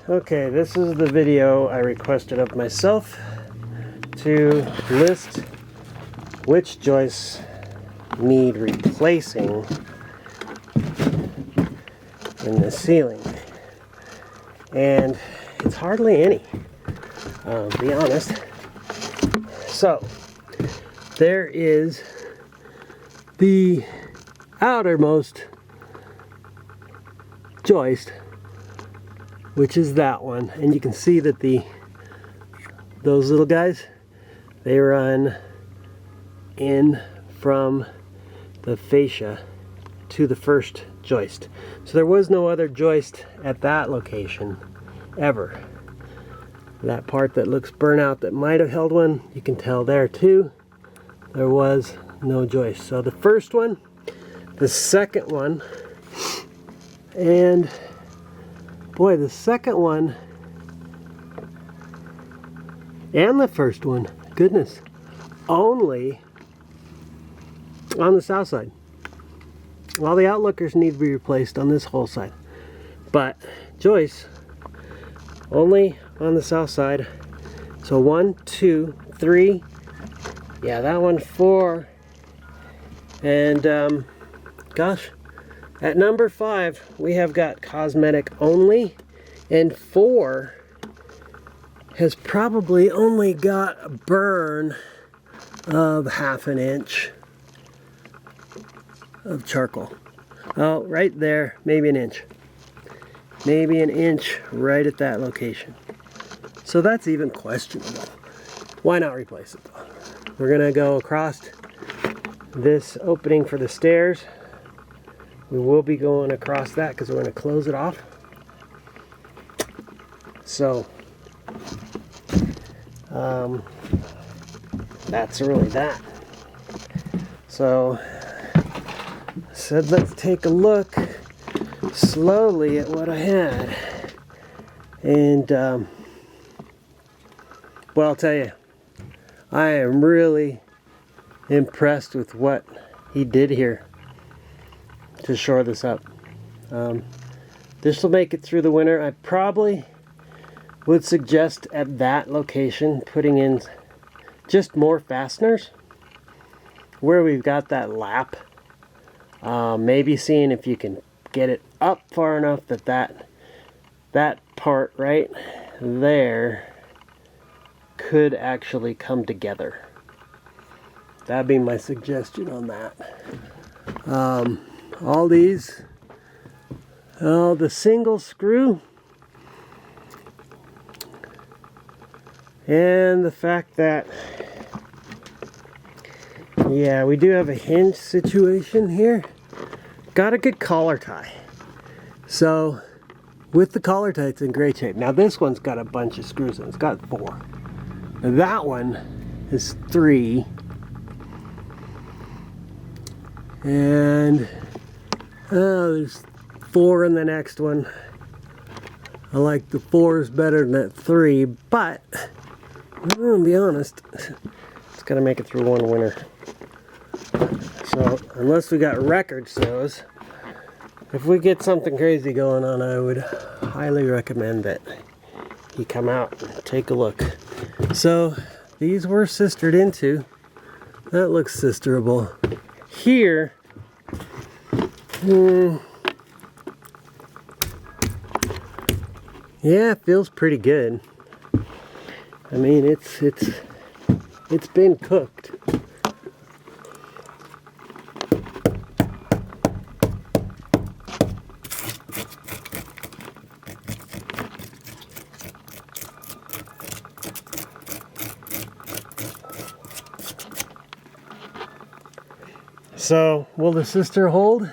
Okay, this is the video I requested of myself to list which joists need replacing in the ceiling. And it's hardly any, to be honest. So, there is the outermost joist, which is that one, and you can see that those little guys, they run in from the fascia to the first joist. So there was no other joist at that location ever. That part that looks burnt out that might have held one, you can tell there too, there was no joist. So the first one, the second one, and boy, the second one and the first one, goodness, only on the south side. All the outlookers need to be replaced on this whole side, but joists only on the south side. So 1, 2, 3, yeah, that one 4, and gosh, at number 5 we have got cosmetic only, and 4 has probably only got a burn of 1/2 inch of charcoal. Oh, right there, maybe an inch. Maybe an inch right at that location. So that's even questionable. Why not replace it though? We're gonna go across this opening for the stairs. We will be going across that because we're gonna close it off. So, that's really that. So, said let's take a look slowly at what I had, and well, I'll tell you, I am really impressed with what he did here to shore this up. This will make it through the winter. I probably would suggest at that location putting in just more fasteners where we've got that lap. Maybe seeing if you can get it up far enough that part right there could actually come together. That'd be my suggestion on that. All these, the single screw, and the fact that, yeah, we do have a hinge situation here. Got a good collar tie. So with the collar tie, it's in great shape. Now this one's got a bunch of screws in it. It's got 4. Now that one is 3. And there's 4 in the next one. I like the 4s better than that 3, but I'm gonna be honest, it's gonna make it through one winter. So unless we got record sows, if we get something crazy going on, I would highly recommend that you come out and take a look. So these were sistered into. That looks sisterable. Here, yeah, it feels pretty good. I mean, it's been cooked. So, will the sister hold?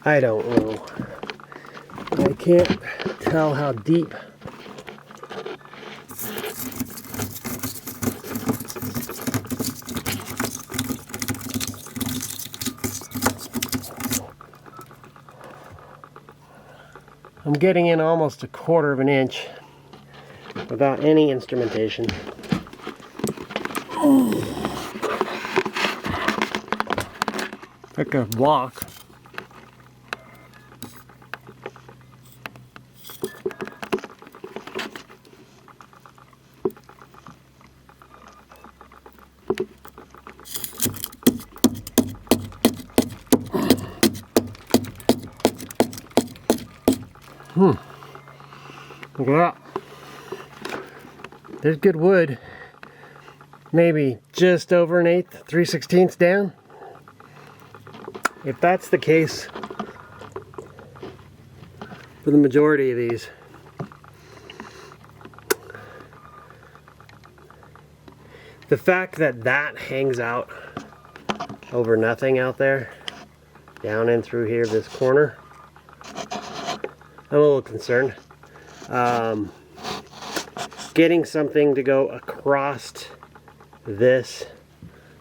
I don't know. I can't tell how deep. I'm getting in almost 1/4 of an inch without any instrumentation. Like a block. Look at that. There's good wood. Maybe just over an eighth, 3/16 down. If that's the case for the majority of these, the fact that that hangs out over nothing out there, down in through here, this corner, I'm a little concerned. Getting something to go across this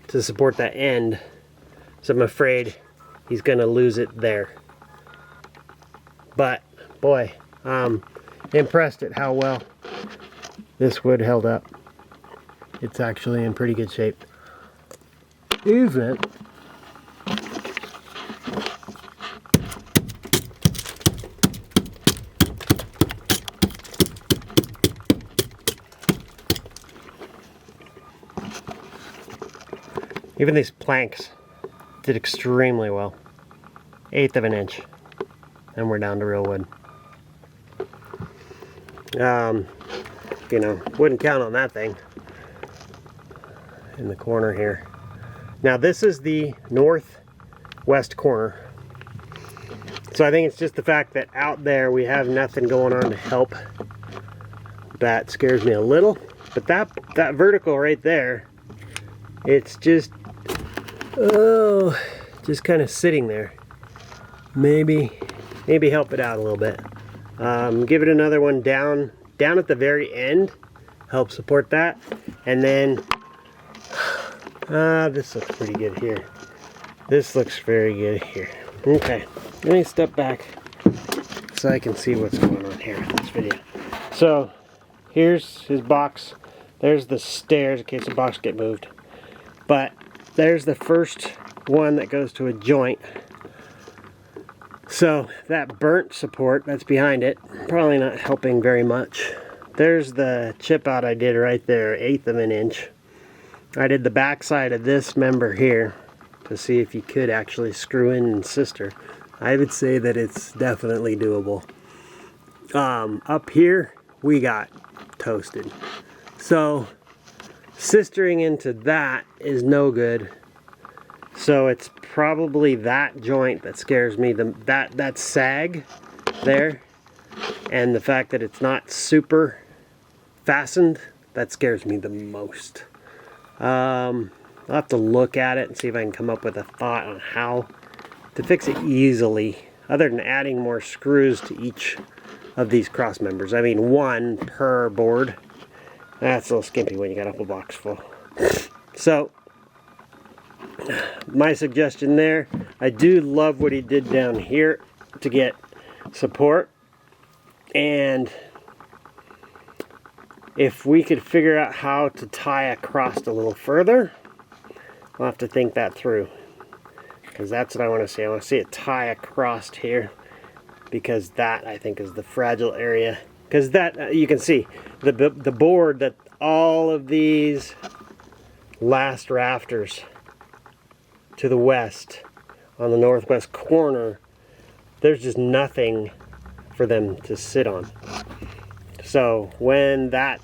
to support that end, so I'm afraid he's gonna lose it there. But boy, impressed at how well this wood held up. It's actually in pretty good shape. Even these planks did extremely well. 1/8 of an inch, and we're down to real wood. You know, wouldn't count on that thing. In the corner here. Now this is the northwest corner. So I think it's just the fact that out there we have nothing going on to help. That scares me a little. But that vertical right there, it's just, oh, just kind of sitting there. Maybe help it out a little bit. Give it another one down at the very end. Help support that. And then this looks pretty good here. This looks very good here. Okay, let me step back so I can see what's going on here in this video. So, here's his box. There's the stairs in case the box get moved. But there's the first one that goes to a joint. So, that burnt support that's behind it, probably not helping very much. There's the chip out I did right there, 1/8 of an inch. I did the back side of this member here to see if you could actually screw in sister. I would say that it's definitely doable. Up here, we got toasted. So, sistering into that is no good. So it's probably that joint that scares me. That sag there, and the fact that it's not super fastened, that scares me the most. I'll have to look at it and see if I can come up with a thought on how to fix it easily, other than adding more screws to each of these cross members. I mean, one per board. That's a little skimpy when you got a whole box full. So, my suggestion there, I do love what he did down here to get support. And if we could figure out how to tie across a little further, we'll have to think that through. Because that's what I want to see. I want to see it tie across here. Because that, I think, is the fragile area. Because that, you can see, the board that all of these last rafters to the west, on the northwest corner, there's just nothing for them to sit on. So when that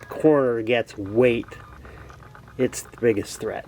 corner gets weight, it's the biggest threat.